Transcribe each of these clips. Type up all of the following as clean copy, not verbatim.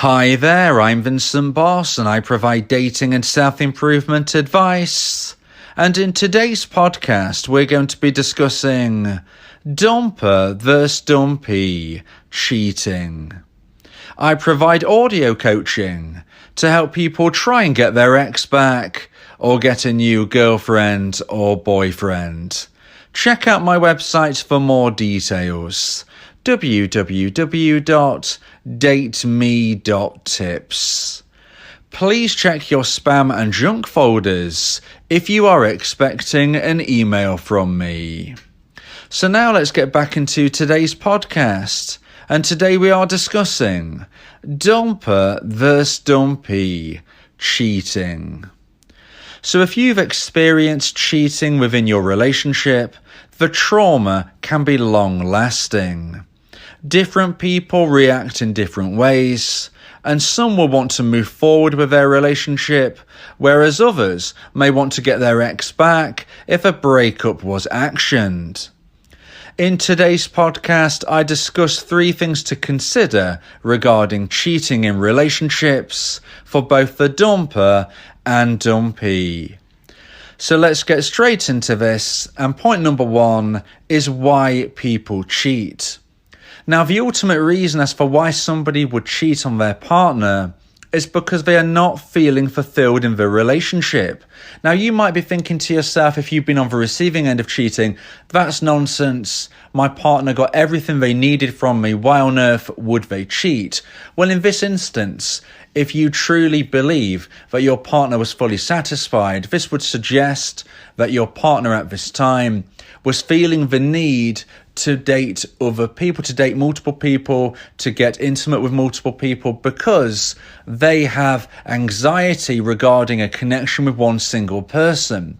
Hi there, I'm Vincent Boss and I provide dating and self-improvement advice. And in today's podcast, we're going to be discussing Dumper vs. Dumpee, cheating. I provide audio coaching to help people try and get their ex back or get a new girlfriend or boyfriend. Check out my website for more details. www.dateme.tips. Please check your spam and junk folders if you are expecting an email from me. So now let's get back into today's podcast. And today we are discussing Dumper vs. Dumpee, cheating. So if you've experienced cheating within your relationship, the trauma can be long-lasting. Different people react in different ways, and some will want to move forward with their relationship, whereas others may want to get their ex back if a breakup was actioned. In today's podcast, I discuss 3 things to consider regarding cheating in relationships for both the dumper and dumpee. So let's get straight into this, and point number 1 is why people cheat. Now, the ultimate reason as for why somebody would cheat on their partner is because they are not feeling fulfilled in the relationship. Now, you might be thinking to yourself, if you've been on the receiving end of cheating, that's nonsense. My partner got everything they needed from me. Why on earth would they cheat? Well, in this instance, if you truly believe that your partner was fully satisfied, this would suggest that your partner at this time was feeling the need to date other people, to date multiple people, to get intimate with multiple people, because they have anxiety regarding a connection with one single person.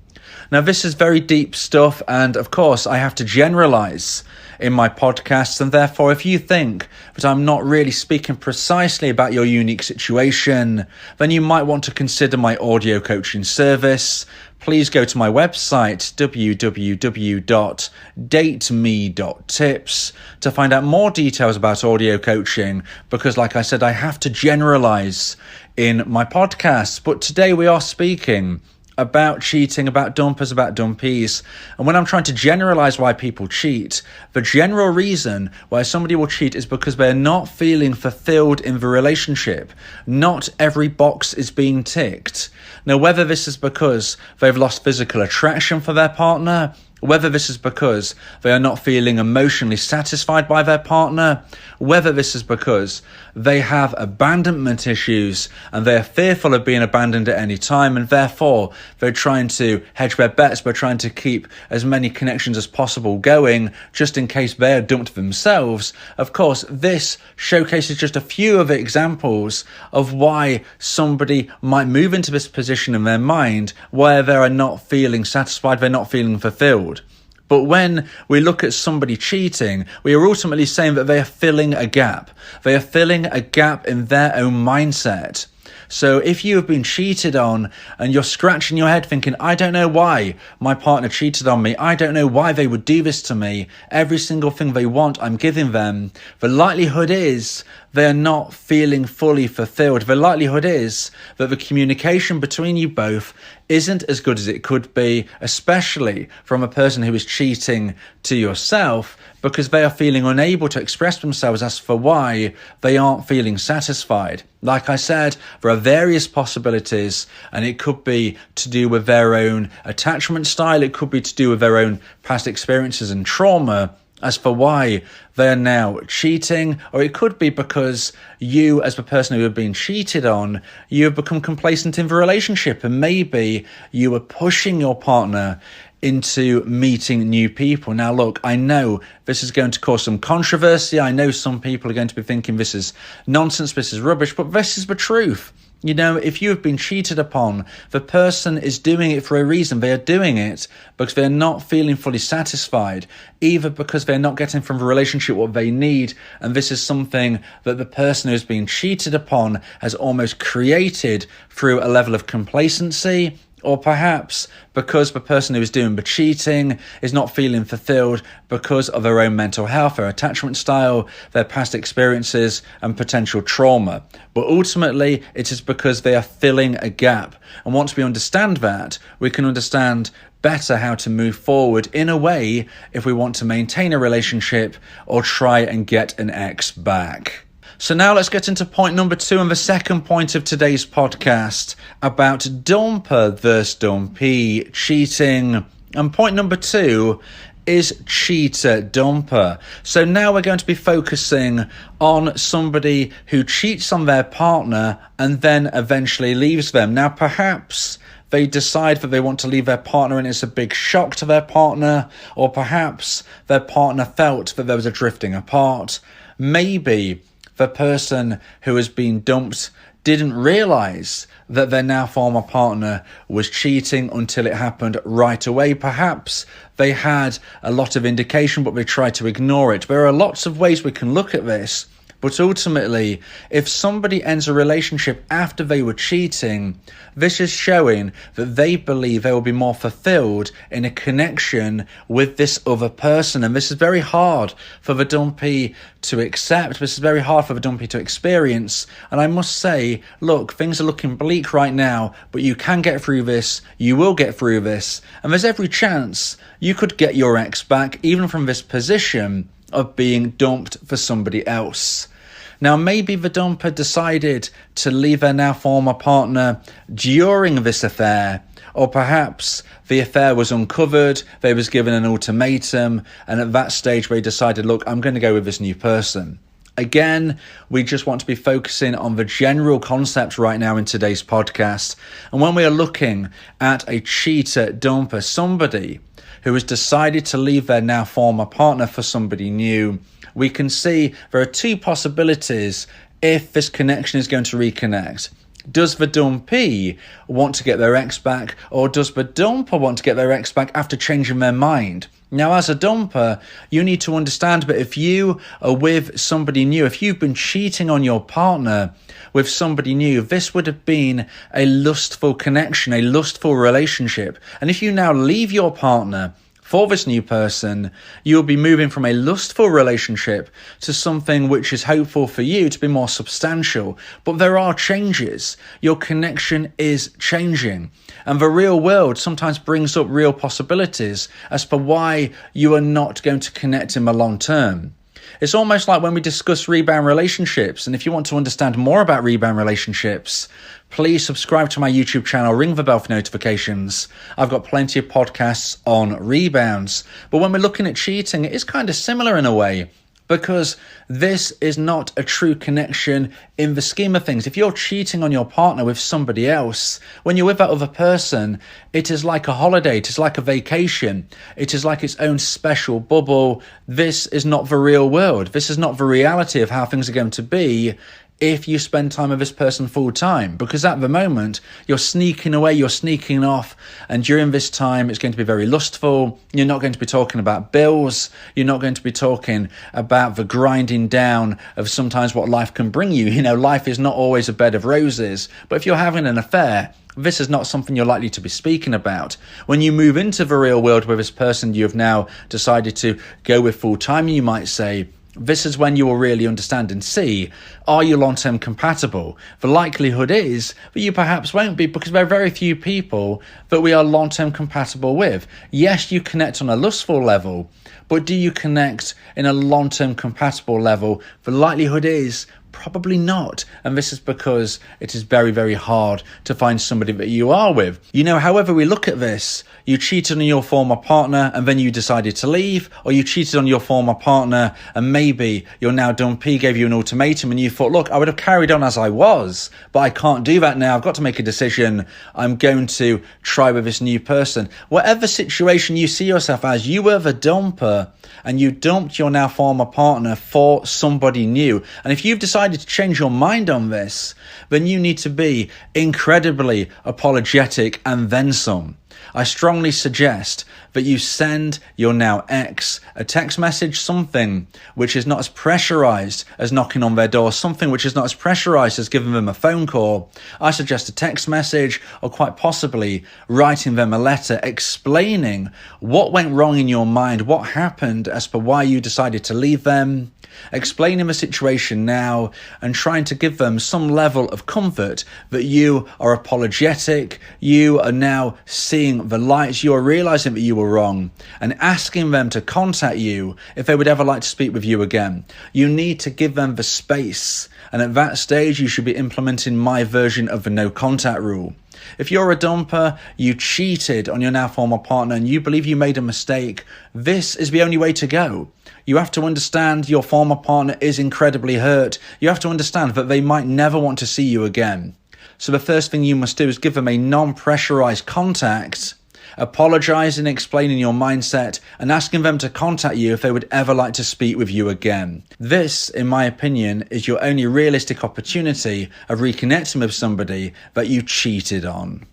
Now, this is very deep stuff, and of course, I have to generalize in my podcasts, and therefore, if you think that I'm not really speaking precisely about your unique situation, then you might want to consider my audio coaching service. Please go to my website, www.dateme.tips, to find out more details about audio coaching, because like I said, I have to generalize in my podcasts. But today we are speaking about cheating, about dumpers, about dumpees. And when I'm trying to generalize why people cheat, the general reason why somebody will cheat is because they're not feeling fulfilled in the relationship. Not every box is being ticked. Now, whether this is because they've lost physical attraction for their partner, whether this is because they are not feeling emotionally satisfied by their partner, whether this is because they have abandonment issues and they are fearful of being abandoned at any time, and therefore they're trying to hedge their bets by trying to keep as many connections as possible going just in case they are dumped themselves. Of course, this showcases just a few of the examples of why somebody might move into this position in their mind where they are not feeling satisfied, they're not feeling fulfilled. But when we look at somebody cheating, we are ultimately saying that they are filling a gap. They are filling a gap in their own mindset. So if you have been cheated on and you're scratching your head thinking, I don't know why my partner cheated on me, I don't know why they would do this to me, every single thing they want I'm giving them, the likelihood is they are not feeling fully fulfilled. The likelihood is that the communication between you both isn't as good as it could be, especially from a person who is cheating to yourself, because they are feeling unable to express themselves as for why they aren't feeling satisfied. Like I said, there are various possibilities, and it could be to do with their own attachment style, it could be to do with their own past experiences and trauma as for why they're now cheating, or it could be because you, as the person who have been cheated on, you have become complacent in the relationship, and maybe you are pushing your partner into meeting new people. Now, look, I know this is going to cause some controversy. I know some people are going to be thinking this is nonsense, this is rubbish, but this is the truth. You know, if you have been cheated upon, the person is doing it for a reason. They are doing it because they're not feeling fully satisfied, either because they're not getting from the relationship what they need, and this is something that the person who's been cheated upon has almost created through a level of complacency, Or perhaps because the person who is doing the cheating is not feeling fulfilled because of their own mental health, their attachment style, their past experiences and potential trauma. But ultimately, it is because they are filling a gap. And once we understand that, we can understand better how to move forward in a way if we want to maintain a relationship or try and get an ex back. So now let's get into point number 2 and the second point of today's podcast about Dumpee versus Dumpee, cheating. And point number 2 is cheater dumper. So now we're going to be focusing on somebody who cheats on their partner and then eventually leaves them. Now perhaps they decide that they want to leave their partner and it's a big shock to their partner, or perhaps their partner felt that there was a drifting apart. Maybe the person who has been dumped didn't realise that their now former partner was cheating until it happened right away. Perhaps they had a lot of indication, but they tried to ignore it. There are lots of ways we can look at this. But ultimately, if somebody ends a relationship after they were cheating, this is showing that they believe they will be more fulfilled in a connection with this other person. And this is very hard for the Dumpee to accept. This is very hard for the Dumpee to experience. And I must say, look, things are looking bleak right now, but you can get through this. You will get through this. And there's every chance you could get your ex back, even from this position of being dumped for somebody else. Now, maybe the dumper decided to leave their now former partner during this affair, or perhaps the affair was uncovered, they was given an ultimatum, and at that stage they decided, look, I'm going to go with this new person. Again, we just want to be focusing on the general concept right now in today's podcast. And when we are looking at a cheater dumper, somebody who has decided to leave their now former partner for somebody new, we can see there are 2 possibilities if this connection is going to reconnect. Does the dumpee want to get their ex back, or does the dumper want to get their ex back after changing their mind? Now, as a dumper, you need to understand that if you are with somebody new, if you've been cheating on your partner with somebody new, this would have been a lustful connection, a lustful relationship. And if you now leave your partner for this new person, you'll be moving from a lustful relationship to something which is hopeful for you to be more substantial. But there are changes. Your connection is changing. And the real world sometimes brings up real possibilities as for why you are not going to connect in the long term. It's almost like when we discuss rebound relationships. And if you want to understand more about rebound relationships, please subscribe to my YouTube channel, ring the bell for notifications. I've got plenty of podcasts on rebounds. But when we're looking at cheating, it is kind of similar in a way, because this is not a true connection in the scheme of things. If you're cheating on your partner with somebody else, when you're with that other person, it is like a holiday, it is like a vacation, it is like its own special bubble. This is not the real world. This is not the reality of how things are going to be if you spend time with this person full time, because at the moment you're sneaking away, you're sneaking off, and during this time it's going to be very lustful. You're not going to be talking about bills, you're not going to be talking about the grinding down of sometimes what life can bring you. You know, life is not always a bed of roses, but if you're having an affair, this is not something you're likely to be speaking about. When you move into the real world with this person you have now decided to go with full time, you might say, this is when you will really understand and see, are you long-term compatible? The likelihood is that you perhaps won't be, because there are very few people that we are long-term compatible with. Yes, you connect on a lustful level, but do you connect in a long-term compatible level? The likelihood is probably not. And this is because it is very, very hard to find somebody that you are with. You know, however we look at this, you cheated on your former partner and then you decided to leave, or you cheated on your former partner and maybe your now dumpee gave you an ultimatum and you thought, look, I would have carried on as I was, but I can't do that now. I've got to make a decision. I'm going to try with this new person. Whatever situation you see yourself as, you were the dumper and you dumped your now former partner for somebody new. And if you've decided to change your mind on this, then you need to be incredibly apologetic and then some. I strongly suggest that you send your now ex a text message, something which is not as pressurized as knocking on their door, something which is not as pressurized as giving them a phone call. I suggest a text message, or quite possibly writing them a letter explaining what went wrong in your mind, what happened as per why you decided to leave them, explaining the situation now and trying to give them some level of comfort that you are apologetic, you are now seeing the lights, you are realizing that you were wrong, and asking them to contact you if they would ever like to speak with you again. You need to give them the space, and at that stage you should be implementing my version of the no contact rule. If you're a dumper, you cheated on your now former partner and you believe you made a mistake, this is the only way to go. You have to understand your former partner is incredibly hurt. You have to understand that they might never want to see you again. So the first thing you must do is give them a non-pressurized contact, apologizing, explaining your mindset, and asking them to contact you if they would ever like to speak with you again. This, in my opinion, is your only realistic opportunity of reconnecting with somebody that you cheated on.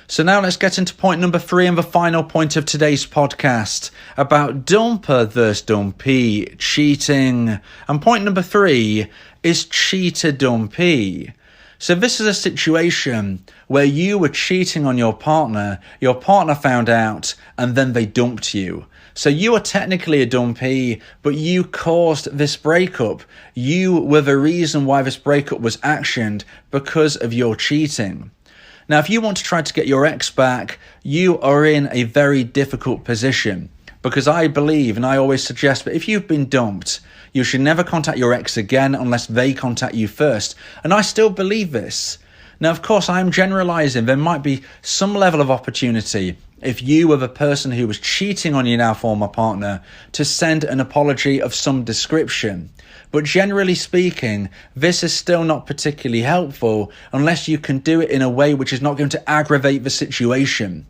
So now let's get into point number 3 and the final point of today's podcast about dumper versus dumpee, cheating. And point number 3 is cheater dumpee. So this is a situation where you were cheating on your partner found out, and then they dumped you. So you are technically a dumpee, but you caused this breakup. You were the reason why this breakup was actioned because of your cheating. Now, if you want to try to get your ex back, you are in a very difficult position, because I believe, and I always suggest, that if you've been dumped, you should never contact your ex again unless they contact you first. And I still believe this. Now, of course, I'm generalizing. There might be some level of opportunity if you were the person who was cheating on your now former partner to send an apology of some description. But generally speaking, this is still not particularly helpful unless you can do it in a way which is not going to aggravate the situation.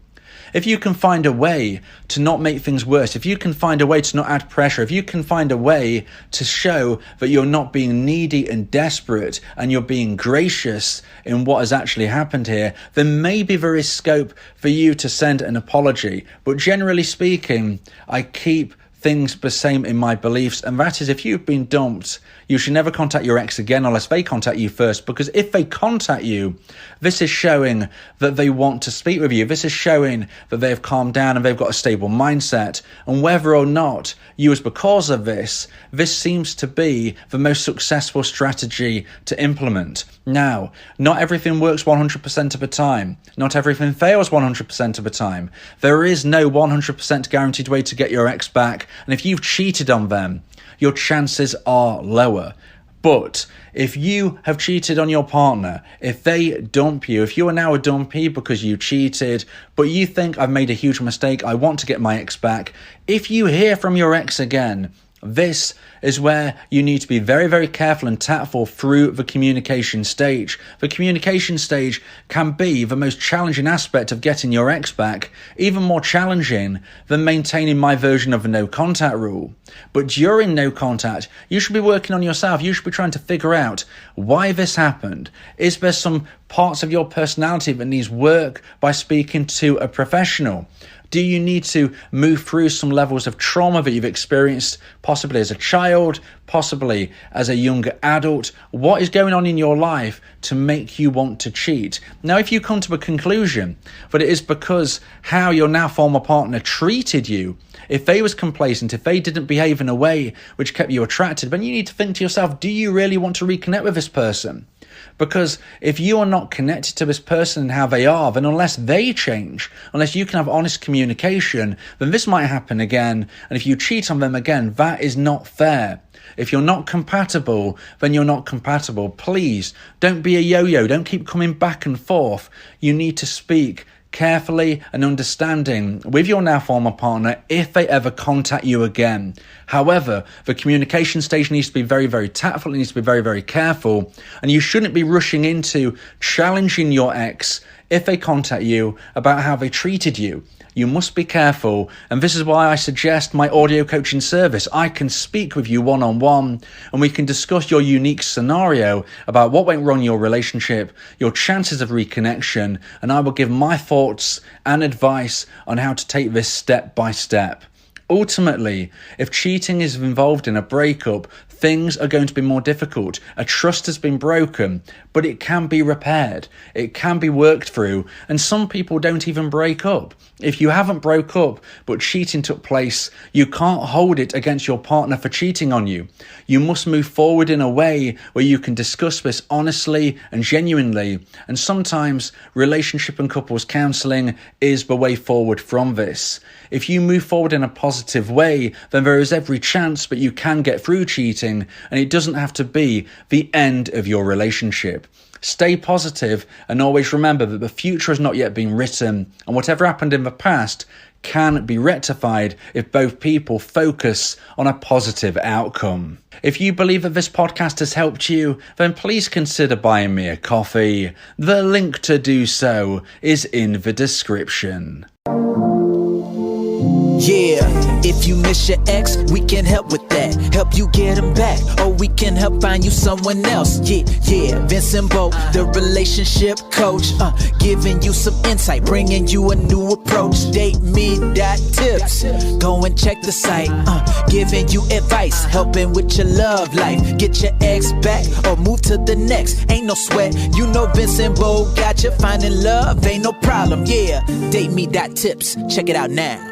If you can find a way to not make things worse, if you can find a way to not add pressure, if you can find a way to show that you're not being needy and desperate and you're being gracious in what has actually happened here, then maybe there is scope for you to send an apology. But generally speaking, I keep things the same in my beliefs, and that is, if you've been dumped, you should never contact your ex again unless they contact you first, because if they contact you, this is showing that they want to speak with you. This is showing that they have calmed down and they've got a stable mindset, and whether or not you was because of this seems to be the most successful strategy to implement. Now, not everything works 100% of the time. Not everything fails 100% of the time. There is no 100% guaranteed way to get your ex back, and if you've cheated on them, your chances are lower. But if you have cheated on your partner, if they dump you, if you are now a dumpee because you cheated, but you think, I've made a huge mistake, I want to get my ex back, if you hear from your ex again, this is where you need to be very, very careful and tactful through the communication stage. The communication stage can be the most challenging aspect of getting your ex back, even more challenging than maintaining my version of the no contact rule. But during no contact, you should be working on yourself. You should be trying to figure out why this happened. Is there some parts of your personality that needs work by speaking to a professional? Do you need to move through some levels of trauma that you've experienced, possibly as a child, possibly as a young adult? What is going on in your life to make you want to cheat? Now, if you come to a conclusion that it is because how your now former partner treated you, if they was complacent, if they didn't behave in a way which kept you attracted, then you need to think to yourself, do you really want to reconnect with this person? Because if you are not connected to this person and how they are, then unless they change, unless you can have honest communication, then this might happen again. And if you cheat on them again, that is not fair. If you're not compatible, then you're not compatible. Please don't be a yo-yo. Don't keep coming back and forth. You need to speak carefully and understanding with your now former partner if they ever contact you again. However, the communication stage needs to be very, very tactful. It needs to be very, very careful. And you shouldn't be rushing into challenging your ex if they contact you about how they treated you. You must be careful, and this is why I suggest my audio coaching service. I can speak with you one-on-one, and we can discuss your unique scenario about what went wrong in your relationship, your chances of reconnection, and I will give my thoughts and advice on how to take this step by step. Ultimately, if cheating is involved in a breakup, things are going to be more difficult. A trust has been broken, but it can be repaired. It can be worked through, and some people don't even break up. If you haven't broke up, but cheating took place, you can't hold it against your partner for cheating on you. You must move forward in a way where you can discuss this honestly and genuinely, and sometimes relationship and couples counselling is the way forward from this. If you move forward in a positive way, then there is every chance that you can get through cheating, and it doesn't have to be the end of your relationship. Stay positive and always remember that the future has not yet been written, and whatever happened in the past can be rectified if both people focus on a positive outcome. If you believe that this podcast has helped you, then please consider buying me a coffee. The link to do so is in the description. Yeah, if you miss your ex, we can help with that. Help you get him back, or we can help find you someone else. Yeah, Vincent, the relationship coach, giving you some insight, bringing you a new approach. DateMe.tips, go and check the site, giving you advice, helping with your love life. Get your ex back, or move to the next. Ain't no sweat, you know Vincent got you. Finding love ain't no problem. Yeah, DateMe.tips, check it out now.